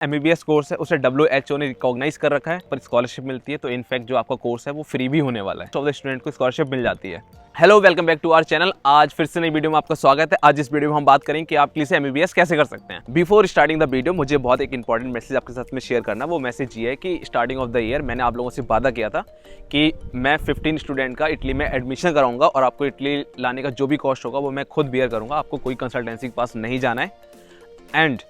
MBBS course है उसे WHO ने रिकॉग्नाइज कर रखा है, पर स्कॉलरशिप मिलती है। तो इनफैक्ट जो आपका कोर्स है वो फ्री भी होने वाला है, तो स्टूडेंट को स्कॉलरशिप मिल जाती है। Hello, welcome back to our channel. आज फिर से नई वीडियो में आपका स्वागत है। आज इस वीडियो में हम बात करेंगे कि आप किसी MBBS कैसे कर सकते हैं। बिफोर स्टार्टिंग द वीडियो मुझे बहुत एक इंपॉर्टेंट मैसेज आपके साथ में शेयर करना। वो मैसेज ये है कि स्टार्टिंग ऑफ द ईयर मैंने आप लोगों से वादा किया था कि मैं 15 स्टूडेंट का इटली में एडमिशन कराऊंगा और आपको इटली लाने का जो भी कॉस्ट होगा वो मैं खुद बियर करूंगा। आपको कोई कंसल्टेंसी के पास नहीं जाना है एंड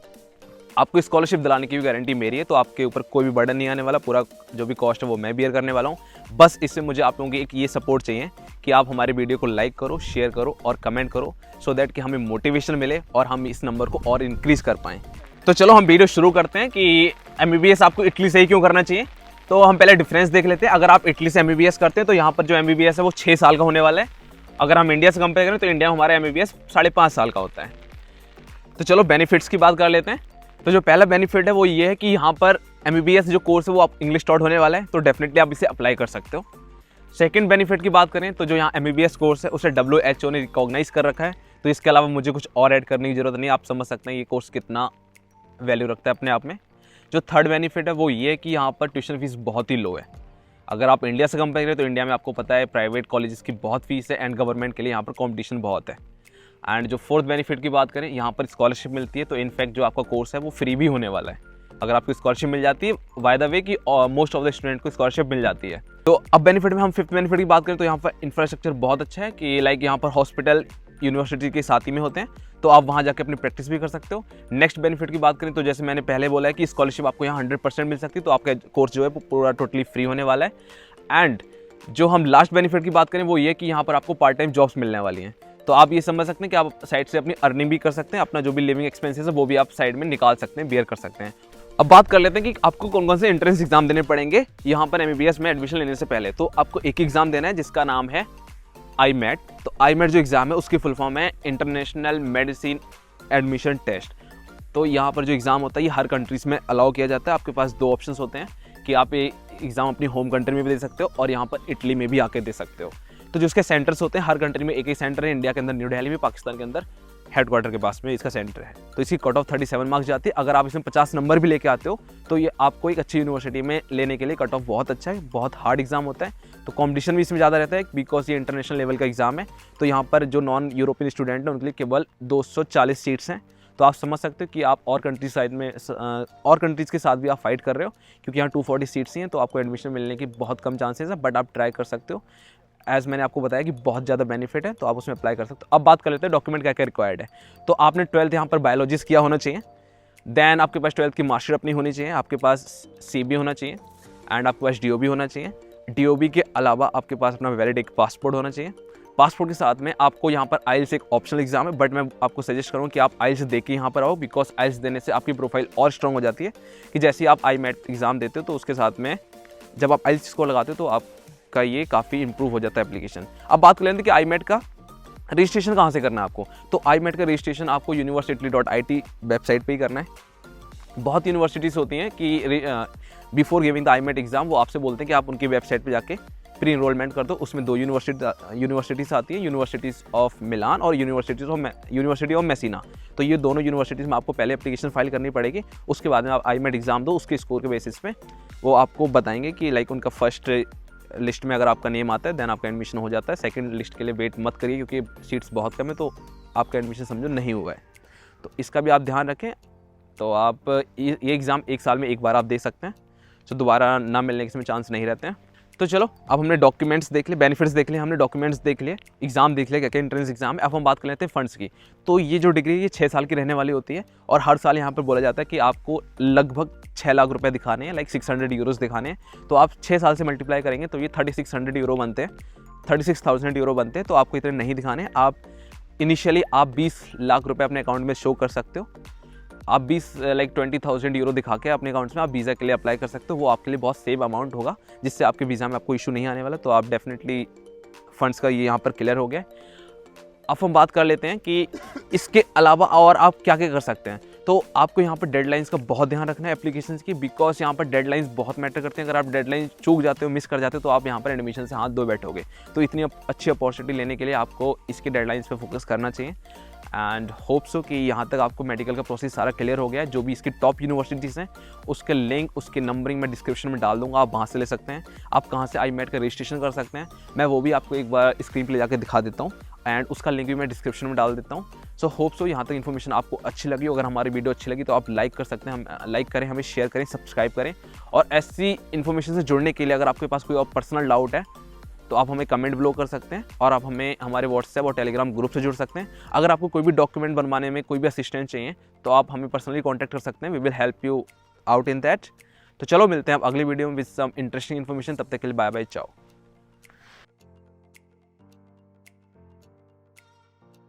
आपको स्कॉलरशिप दिलाने की भी गारंटी मेरी है। तो आपके ऊपर कोई भी बर्डन नहीं आने वाला, पूरा जो भी कॉस्ट है वो मैं बियर करने वाला हूँ। बस इससे मुझे आप लोगों की एक ये सपोर्ट चाहिए कि आप हमारे वीडियो को लाइक करो, शेयर करो और कमेंट करो, सो दैट कि हमें मोटिवेशन मिले और हम इस नंबर को और इंक्रीज़ कर पाएँ। तो चलो हम वीडियो शुरू करते हैं कि MBBS आपको इटली से ही क्यों करना चाहिए। तो हम पहले डिफरेंस देख लेते हैं। अगर आप इटली से MBBS करते हैं तो यहाँ पर जो MBBS है वो 6 साल का होने वाला है। अगर हम इंडिया से कंपेयर करें तो इंडिया में हमारा MBBS 5.5 साल का होता है। तो चलो बेनिफिट्स की बात कर लेते हैं। तो जो पहला बेनिफिट है वो ये है कि यहाँ पर MBBS जो कोर्स है वो आप इंग्लिश टॉट होने वाला है, तो डेफिनेटली आप इसे अप्लाई कर सकते हो। सेकंड बेनिफिट की बात करें तो जो यहाँ MBBS कोर्स है उसे WHO ने रिकॉग्नाइज कर रखा है, तो इसके अलावा मुझे कुछ और ऐड करने की जरूरत नहीं। आप समझ सकते हैं ये कोर्स कितना वैल्यू रखता है अपने आप में। जो थर्ड बेनिफिट है वो ये है कि यहाँ पर ट्यूशन फीस बहुत ही लो है। अगर आप इंडिया से कंपेयर करें तो इंडिया में आपको पता है प्राइवेट कॉलेजेस की बहुत फीस है एंड गवर्नमेंट के लिए यहाँ पर कॉम्पिटिशन बहुत है। एंड जो फोर्थ बेनिफिट की बात करें, यहाँ पर स्कॉलरशिप मिलती है, तो इनफैक्ट जो आपका कोर्स है वो फ्री भी होने वाला है। अगर आपको स्कॉलरशिप मिल जाती है, बाय द वे कि मोस्ट ऑफ द स्टूडेंट को स्कॉलरशिप मिल जाती है। तो अब बेनिफिट में हम फिफ्थ बेनिफिट की बात करें तो यहाँ पर इंफ्रास्ट्रक्चर बहुत अच्छा है कि लाइक यहाँ पर हॉस्पिटल यूनिवर्सिटी के साथ ही में होते हैं, तो आप वहाँ जाकर अपनी प्रैक्टिस भी कर सकते हो। नेक्स्ट बेनिफिट की बात करें तो जैसे मैंने पहले बोला है कि स्कॉलरशिप आपको यहाँ 100% मिल सकती है, तो आपका कोर्स जो है पूरा टोटली फ्री होने वाला है। एंड जो हम लास्ट बेनिफिट की बात करें वो ये कि यहाँ पर आपको पार्ट टाइम जॉब्स मिलने वाली हैं। तो आप ये समझ सकते हैं कि आप साइड से अपनी अर्निंग भी कर सकते हैं, अपना जो भी लिविंग एक्सपेंसेस है वो भी आप साइड में निकाल सकते हैं, बियर कर सकते हैं। अब बात कर लेते हैं कि आपको कौन कौन से एंट्रेंस एग्जाम देने पड़ेंगे यहाँ पर MBBS में एडमिशन लेने से पहले। तो आपको एक एग्जाम देना है जिसका नाम है IMAT। तो IMAT जो एग्जाम है उसकी फुल फॉर्म है इंटरनेशनल मेडिसिन एडमिशन टेस्ट। तो यहाँ पर जो एग्ज़ाम होता है ये हर कंट्रीज़ में अलाउ किया जाता है। आपके पास दो ऑप्शंस होते हैं कि आप ये एग्ज़ाम अपनी होम कंट्री में भी दे सकते हो और यहाँ पर इटली में भी आके दे सकते हो। तो जो इसके सेंटर्स होते हैं हर कंट्री में एक ही सेंटर है। इंडिया के अंदर न्यू दिल्ली में, पाकिस्तान के अंदर हेडक्वार्टर के पास में इसका सेंटर है। तो इसकी कट ऑफ 37 मार्क्स जाती है। अगर आप इसमें 50 नंबर भी लेके आते हो तो ये आपको एक अच्छी यूनिवर्सिटी में लेने के लिए कट ऑफ बहुत अच्छा है। बहुत हार्ड एग्जाम होता है, तो कॉम्पिटिशन भी इसमें ज़्यादा रहता है बिकॉज ये इंटरनेशनल लेवल का एग्जाम है। तो यहाँ पर जो नॉन यूरोपियन स्टूडेंट हैं उनके लिए केवल 240 सीट्स हैं। तो आप समझ सकते हो कि आप और कंट्रीज साइड में और कंट्रीज़ के साथ भी आप फाइट कर रहे हो, क्योंकि यहाँ 240 सीट्स ही हैं। तो आपको एडमिशन मिलने की बहुत कम चांसेस है, बट आप ट्राई कर सकते हो। एज मैंने आपको बताया कि बहुत ज़्यादा बेनिफिट है, तो आप उसमें अप्लाई कर सकते हो। अब बात कर लेते हैं डॉक्यूमेंट क्या क्या रिक्वायर्ड है। तो आपने 12th यहाँ पर बायोलॉजिस्ट किया होना चाहिए, देन आपके पास 12th की मार्कशीट अपनी होनी चाहिए, आपके पास CB होना चाहिए एंड आपके पास DOB होना चाहिए। DOB के अलावा आपके पास अपना वैलिड एक पासपोर्ट होना चाहिए। पासपोर्ट के साथ में आपको यहाँ पर IELTS एक ऑप्शनल एग्जाम है, बट मैं आपको सजेस्ट करूँ कि आप IELTS दे के यहाँ पर आओ, बिकॉज IELTS देने से आपकी प्रोफाइल और स्ट्रॉन्ग हो जाती है कि जैसे आप IMAT एग्ज़ाम देते हो तो उसके साथ में जब आप IELTS स्कोर लगाते हो तो आपका ये काफ़ी इंप्रूव हो जाता है एप्लीकेशन। अब बात कर लेते हैं कि IMAT का रजिस्ट्रेशन कहाँ से करना है आपको। तो IMAT का रजिस्ट्रेशन आपको university.it वेबसाइट पर ही करना है। बहुत यूनिवर्सिटीज़ होती हैं कि before giving the IMAT exam वो आपसे बोलते हैं कि आप उनकी वेबसाइट पे जाके प्री इनरोलमेंट कर दो। उसमें दो यूनिवर्सिटीज़ आती हैं, यूनिवर्सिटीज़ ऑफ मिलान और यूनिवर्सिटी ऑफ मेसिना। तो ये दोनों यूनिवर्सिटीज़ में आपको पहले एप्लीकेशन फाइल करनी पड़ेगी, उसके बाद में आप IMAT एग्ज़ाम दो। उसके स्कोर के बेसिस पे वो आपको बताएंगे कि लाइक उनका फर्स्ट लिस्ट में अगर आपका नेम आता है देन आपका एडमिशन हो जाता है। सेकंड लिस्ट के लिए वेट मत करिए क्योंकि सीट्स बहुत कम है, तो आपका एडमिशन समझो नहीं हुआ है। तो इसका भी आप ध्यान रखें। तो आप ये एग्ज़ाम 1 साल में एक बार आप दे सकते हैं, तो दोबारा ना मिलने के इसमें चांस नहीं रहते हैं। तो चलो अब हमने डॉक्यूमेंट्स देख लिए, बेनिफिट्स देख लिए, हमने डॉक्यूमेंट्स देख लिए, एग्जाम देख लिया क्या क्या एंट्रेंस एग्जाम है। अब हम बात कर लेते हैं फंड्स की। तो ये जो डिग्री है ये 6 साल की रहने वाली होती है और हर साल यहाँ पर बोला जाता है कि आपको लगभग 6 लाख रुपए दिखाने हैं, लाइक 600 यूरोज़ दिखाने हैं। तो आप 6 साल से मल्टीप्लाई करेंगे तो ये 3600 यूरो बनते हैं, 36,000 यूरो बनते हैं। तो आपको इतने नहीं दिखाने हैं। आप इनिशियली आप 20 लाख रुपये अपने अकाउंट में शो कर सकते हो। आप 20,000 यूरो दिखा के अपने अकाउंट्स में आप वीज़ा के लिए अप्लाई कर सकते हो। वो आपके लिए बहुत सेव अमाउंट होगा, जिससे आपके वीज़ा में आपको इशू नहीं आने वाला। तो आप डेफिनेटली फंड्स का ये यहाँ पर क्लियर हो गया। अब हम बात कर लेते हैं कि इसके अलावा और आप क्या क्या कर सकते हैं। तो आपको यहाँ पर डेडलाइंस का बहुत ध्यान रखना है एप्लीकेशंस की, बिकॉज यहाँ पर डेडलाइंस बहुत मैटर करते हैं। अगर आप डेडलाइन चूक जाते हो, मिस कर जाते हो, तो आप यहाँ पर एडमिशन से हाथ धो बैठोगे। तो इतनी अच्छी अपॉर्चुनिटी लेने के लिए आपको इसके डेडलाइंस पे फोकस करना चाहिए। एंड होप सो कि यहाँ तक आपको मेडिकल का प्रोसेस सारा क्लियर हो गया है। जो भी इसकी टॉप यूनिवर्सिटीज़ हैं उसके लिंक, उसकी नंबरिंग मैं डिस्क्रिप्शन में डाल दूंगा, आप वहाँ से ले सकते हैं। आप कहाँ से IMET का रजिस्ट्रेशन कर सकते हैं मैं वो भी आपको एक बार स्क्रीन पर ले जाकर दिखा देता हूँ, एंड उसका लिंक भी मैं डिस्क्रिप्शन में डाल देता हूँ। सो होप सो यहाँ तक इन्फॉर्मेशन आपको अच्छी लगी। अगर हमारी वीडियो अच्छी लगी तो आप लाइक कर सकते हैं, हम लाइक करें, हमें शेयर करें, सब्सक्राइब करें। और ऐसी इन्फॉर्मेशन से जुड़ने के लिए अगर आपके पास कोई और पर्सनल डाउट है तो आप हमें कमेंट ब्लॉग कर सकते हैं, और आप हमें हमारे व्हाट्सएप और टेलीग्राम ग्रुप से जुड़ सकते हैं। अगर आपको कोई भी डॉक्यूमेंट बनवाने में कोई भी असिस्टेंस चाहिए तो आप हमें पर्सनली कॉन्टैक्ट कर सकते हैं, we will help you out in that. तो चलो मिलते हैं आप अगली वीडियो में विद सम इंटरेस्टिंग इन्फॉर्मेशन। तब तक के लिए बाय बाय, चाओ।